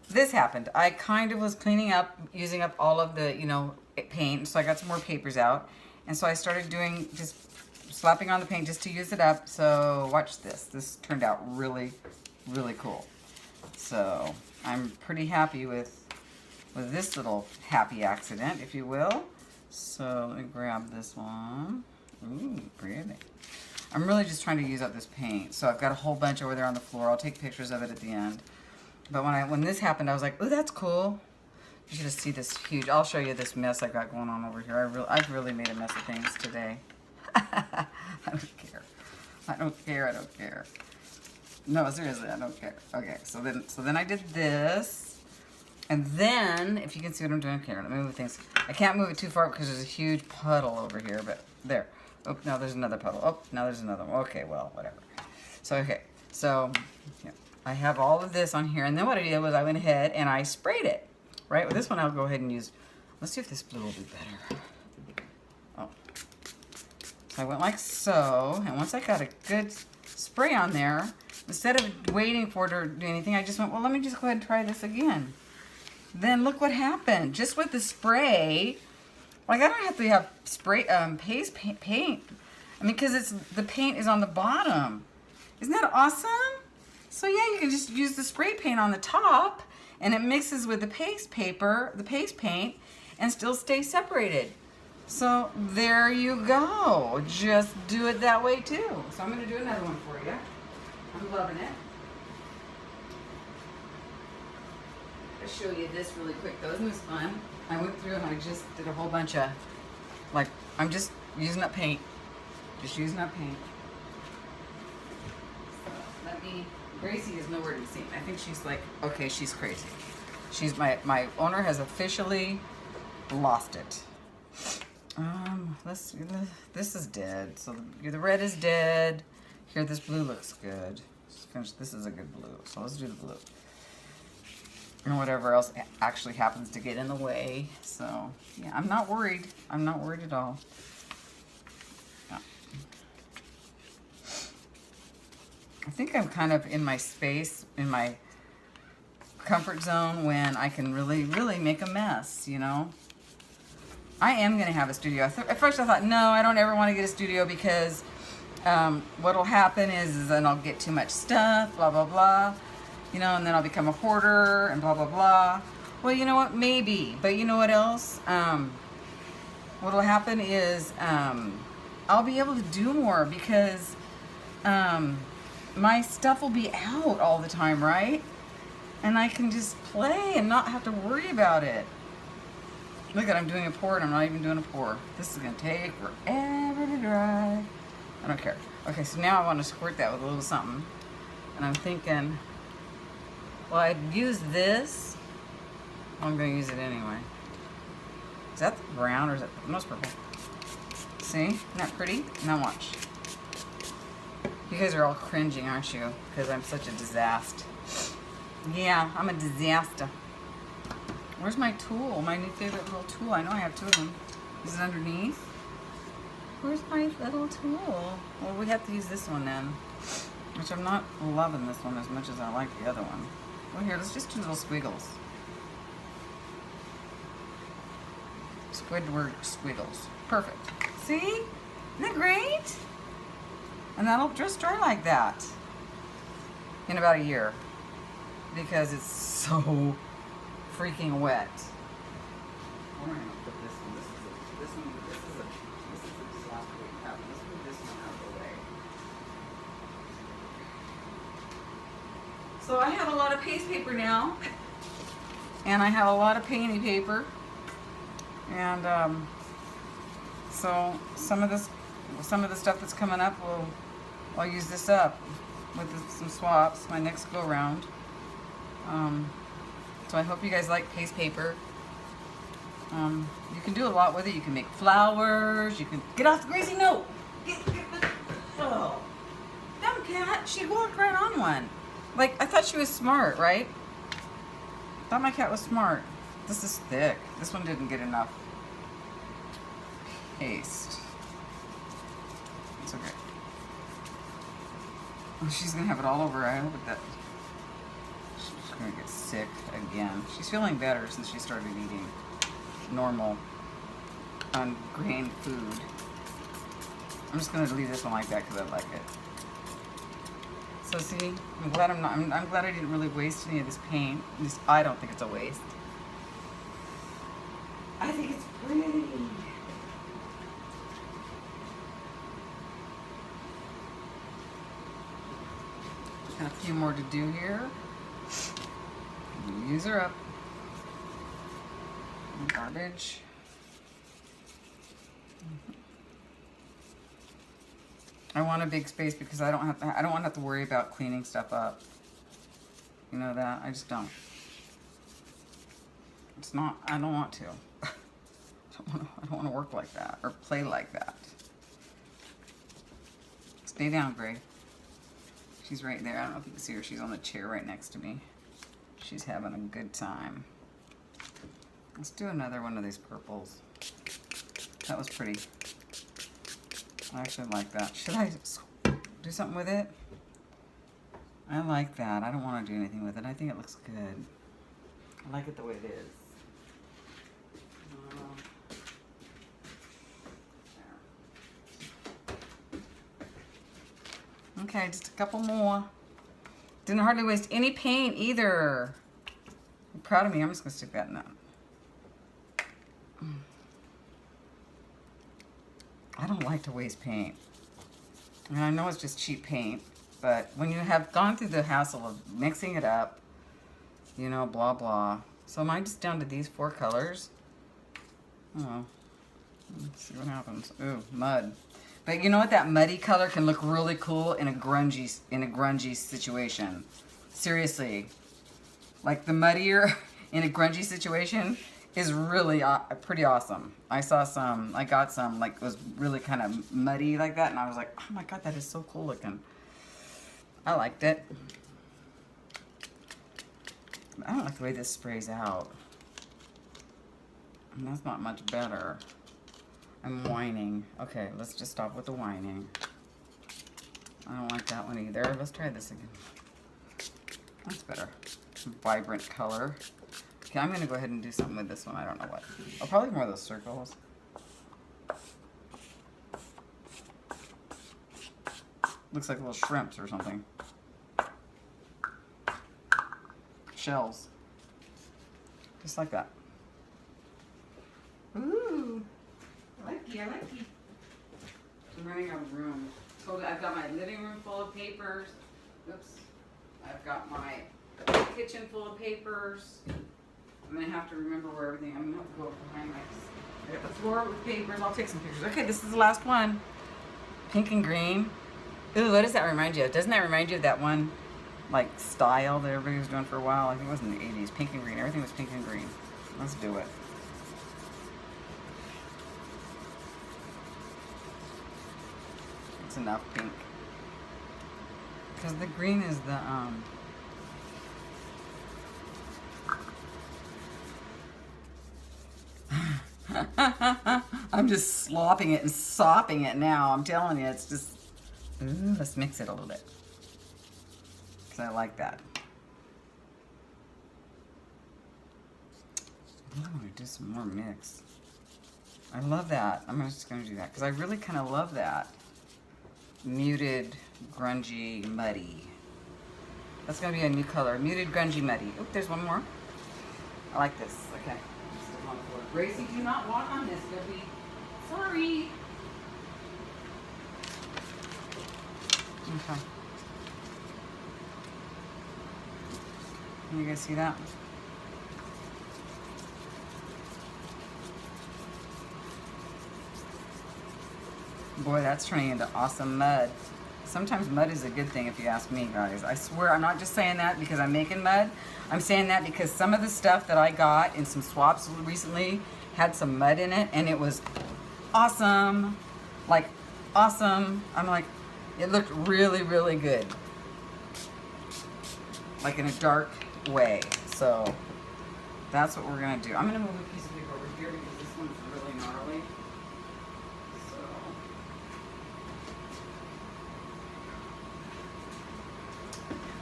this happened. I kind of was cleaning up, using up all of the, you know, paint, so I got some more papers out, and so I started doing, just slapping on the paint just to use it up. So watch this. This turned out really, really cool. So I'm pretty happy with this little happy accident, if you will. So let me grab this one. Ooh, pretty. I'm really just trying to use up this paint. So I've got a whole bunch over there on the floor. I'll take pictures of it at the end. But when this happened, I was like, oh, that's cool. You should just see this huge. I'll show you this mess I got going on over here. I've really made a mess of things today. I don't care. I don't care. I don't care. No, seriously, I don't care. Okay, so then I did this, and then if you can see what I'm doing here, let me move things. I can't move it too far because there's a huge puddle over here. But there. Oh, now there's another puddle. Oh, now there's another one. Okay, well, whatever. So okay, so yeah. I have all of this on here, and then what I did was I went ahead and I sprayed it. Right, with this one I'll go ahead and use, let's see if this blue will be better. Oh. So I went like so, and once I got a good spray on there, instead of waiting for it to do anything, I just went, well, let me just go ahead and try this again. Then look what happened. Just with the spray, like I don't have to have spray, paste paint. I mean, because the paint is on the bottom. Isn't that awesome? So yeah, you can just use the spray paint on the top, and it mixes with the paste paper, the paste paint, and still stays separated. So there you go. Just do it that way too. So I'm going to do another one for you. I'm loving it. I'll show you this really quick though. Isn't this fun? I went through and I just did a whole bunch of, like, I'm just using up paint. Just using up paint. So let me... Gracie is nowhere to be seen. I think she's like, okay, she's crazy. She's my owner has officially lost it. This is dead. So the red is dead. Here, this blue looks good. This is a good blue. So let's do the blue. And whatever else actually happens to get in the way. So yeah, I'm not worried. I'm not worried at all. I think I'm kind of in my space, in my comfort zone when I can really, really make a mess, you know. I am going to have a studio. At first I thought, no, I don't ever want to get a studio because what'll happen is then I'll get too much stuff, blah, blah, blah, you know, and then I'll become a hoarder and blah, blah, blah. Well, you know what? Maybe. But you know what else? What'll happen is I'll be able to do more because... my stuff will be out all the time, right? And I can just play and not have to worry about it. Look at, I'm doing a pour and I'm not even doing a pour. This is gonna take forever to dry. I don't care. Okay, so now I want to squirt that with a little something. And I'm thinking, well, I'd use this. I'm gonna use it anyway. Is that brown or is that, no, it's purple. See, isn't that pretty? Now watch. You guys are all cringing, aren't you? Because I'm such a disaster. Yeah, I'm a disaster. Where's my tool? My new favorite little tool. I know I have two of them. Is it underneath? Where's my little tool? Well, we have to use this one then. Which I'm not loving this one as much as I like the other one. Well, here, let's just do little squiggles. Squidward squiggles. Perfect. See? Isn't that great? And that'll just dry like that in about a year because it's so freaking wet. Where am I gonna put this one? This is a disaster waiting to happen. Let's move this one out of the way. So I have a lot of paste paper now, and I have a lot of painting paper, and So some of the stuff that's coming up, I'll use this up with some swaps my next go round. So I hope you guys like paste paper. You can do a lot with it. You can make flowers. You can get off the Gracie. No, oh, dumb cat. She walked right on one. Like I thought she was smart, right? Thought my cat was smart. This is thick. This one didn't get enough paste. It's okay. Oh, she's gonna have it all over. I hope that she's gonna get sick again. She's feeling better since she started eating normal ungrained food. I'm just gonna leave this one like that because I like it. So see, I'm glad I'm glad I didn't really waste any of this paint. At least I don't think it's a waste. I think it's pretty. Got a few more to do here. Use her up. Garbage. I want a big space because I don't want to have to worry about cleaning stuff up. You know that? I just don't. It's not, I don't want to. I don't want to work like that or play like that. Stay down, Gray. She's right there. I don't know if you can see her. She's on the chair right next to me. She's having a good time. Let's do another one of these purples. That was pretty. I actually like that. Should I do something with it? I like that. I don't want to do anything with it. I think it looks good. I like it the way it is. Okay, just a couple more. Didn't hardly waste any paint either. I'm proud of me. I'm just going to stick that in that. I don't like to waste paint. And I know it's just cheap paint, but when you have gone through the hassle of mixing it up, you know, blah, blah. So am I just down to these 4 colors? Oh, let's see what happens. Ooh, mud. But you know what? That muddy color can look really cool in a grungy situation. Seriously. Like the muddier in a grungy situation is really pretty awesome. I got some, like, it was really kind of muddy like that, and I was like, oh my god, that is so cool looking. I liked it. I don't like the way this sprays out. And that's not much better. I'm whining. Okay, let's just stop with the whining. I don't like that one either. Let's try this again. That's better. Vibrant color. Okay, I'm going to go ahead and do something with this one. I don't know what. Oh, probably more of those circles. Looks like little shrimps or something. Shells. Just like that. Ooh. I like you. I'm running out of room. I've got my living room full of papers. Oops. I've got my kitchen full of papers. I'm going to have to remember where everything, I'm going to have to go behind my, I got the floor with papers. I'll take some pictures. Okay, this is the last one. Pink and green. Ooh, what does that remind you of? Doesn't that remind you of that one, like, style that everybody was doing for a while? I think it was in the 80s. Pink and green. Everything was pink and green. Let's do it. It's enough pink. Because the green is the, I'm just slopping it and sopping it now. I'm telling you, it's just, ooh, let's mix it a little bit. Because I like that. I want to do some more mix. I love that. I'm just going to do that because I really kind of love that. Muted, grungy, muddy. That's going to be a new color. Muted, grungy, muddy. Oop, there's one more. I like this. Okay. Gracie, do not walk on this, Debbie. Sorry. Okay. Can you guys see that? Boy, that's turning into awesome mud. Sometimes mud is a good thing if you ask me, guys. I swear, I'm not just saying that because I'm making mud. I'm saying that because some of the stuff that I got in some swaps recently had some mud in it, and it was awesome. Like, awesome. I'm like, it looked really, really good. Like in a dark way. So, that's what we're going to do. I'm going to move a piece of paper over here because this one's really gnarly.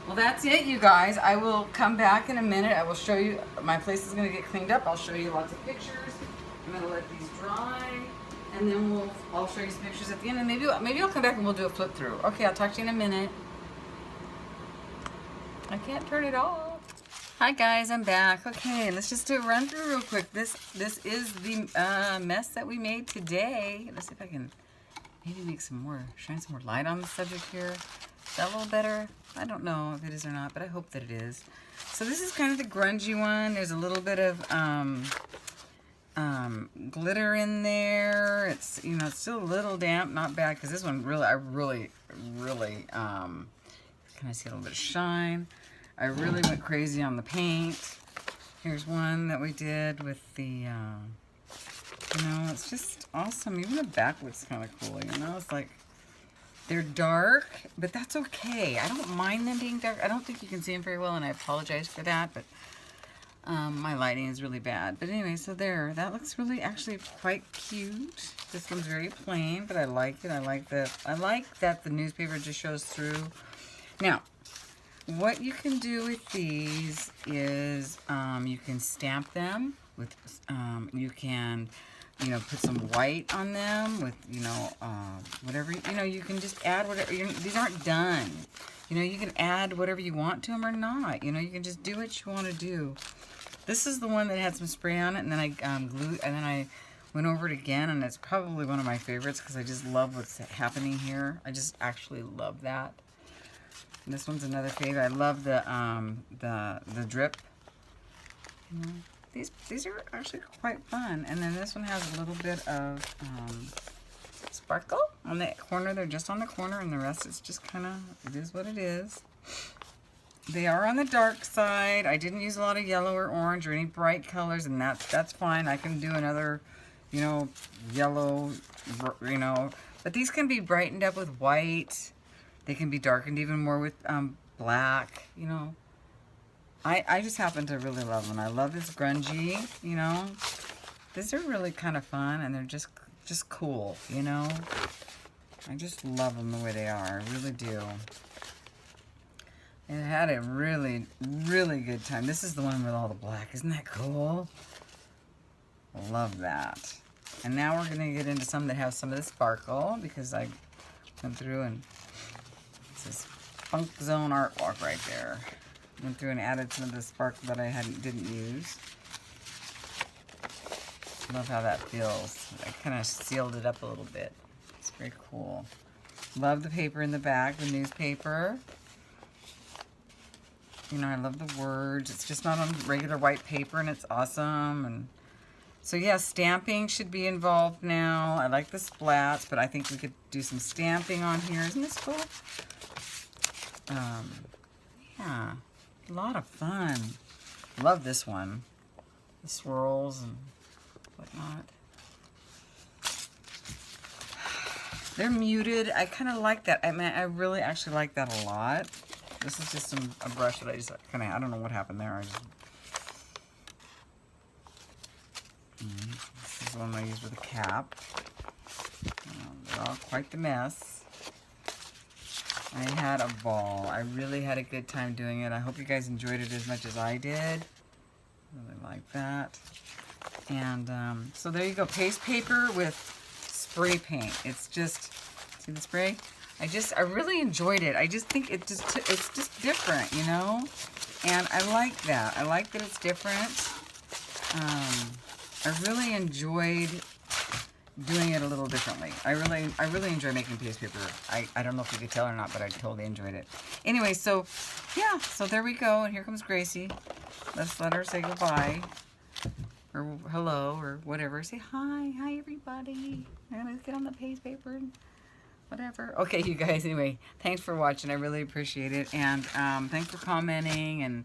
Well, that's it, you guys. I will come back in a minute. I will show you. My place is going to get cleaned up. I'll show you lots of pictures. I'm going to let these dry, and then I'll show you some pictures at the end, and maybe I'll come back and we'll do a flip through. Okay, I'll talk to you in a minute. I can't turn it off. Hi guys, I'm back. Okay, let's just do a run through real quick. This is the mess that we made today. Let's see if I can maybe shine some more light on the subject here. Is that a little better? I don't know if it is or not, but I hope that it is. So this is kind of the grungy one. There's a little bit of glitter in there. It's, you know, it's still a little damp, not bad, because this one really, I really kind of see a little bit of shine. I really went crazy on the paint. Here's one that we did with the, you know, it's just awesome. Even the back looks kind of cool, you know? It's like, they're dark, but that's okay. I don't mind them being dark. I don't think you can see them very well, and I apologize for that, but my lighting is really bad. But anyway, so there. That looks really actually quite cute. This one's very plain, but I like it. I like that the newspaper just shows through. Now, what you can do with these is you can stamp them with, you can, you know, put some white on them with, you know, whatever, you know, you can just add whatever, these aren't done. You know, you can add whatever you want to them or not. You know, you can just do what you want to do. This is the one that had some spray on it, and then I glued, and then I went over it again, and it's probably one of my favorites because I just love what's happening here. I just actually love that. And this one's another favorite. I love the drip. You know, these are actually quite fun. And then this one has a little bit of sparkle on the corner. They're just on the corner, and the rest is just kind of, it is what it is. They are on the dark side. I didn't use a lot of yellow or orange or any bright colors, and that's fine. I can do another, you know, yellow, you know. But these can be brightened up with white. They can be darkened even more with black, you know. I just happen to really love them. I love this grungy, you know. These are really kind of fun, and they're just cool, you know. I just love them the way they are. I really do. And I had a really, really good time. This is the one with all the black. Isn't that cool? Love that. And now we're going to get into some that have some of the sparkle, because I went through and it's this Funk Zone artwork right there. Went through and added some of the sparkle that I didn't use. Love how that feels. I kind of sealed it up a little bit. It's very cool. Love the paper in the back, the newspaper. You know, I love the words. It's just not on regular white paper, and it's awesome. And so, yeah, stamping should be involved now. I like the splats, but I think we could do some stamping on here. Isn't this cool? Yeah, a lot of fun. Love this one. The swirls and whatnot. They're muted. I kind of like that. I mean, I really actually like that a lot. This is just a brush that I just kind of, I don't know what happened there. This is the one I use with a cap. They're all quite the mess. I had a ball. I really had a good time doing it. I hope you guys enjoyed it as much as I did. Really like that. And so there you go. Paste paper with spray paint. It's just, see the spray? I really enjoyed it. I just think it's just different, you know? And I like that. I like that it's different. I really enjoyed doing it a little differently. I really enjoy making paste paper. I don't know if you could tell or not, but I totally enjoyed it. Anyway, so yeah, so there we go. And here comes Gracie. Let's let her say goodbye. or hello or whatever. Say hi everybody. I'm gonna get on the page paper and whatever. Okay, you guys. Anyway, thanks for watching. I really appreciate it, and thanks for commenting and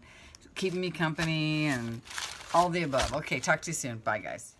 keeping me company and all the above. Okay, talk to you soon. Bye, guys.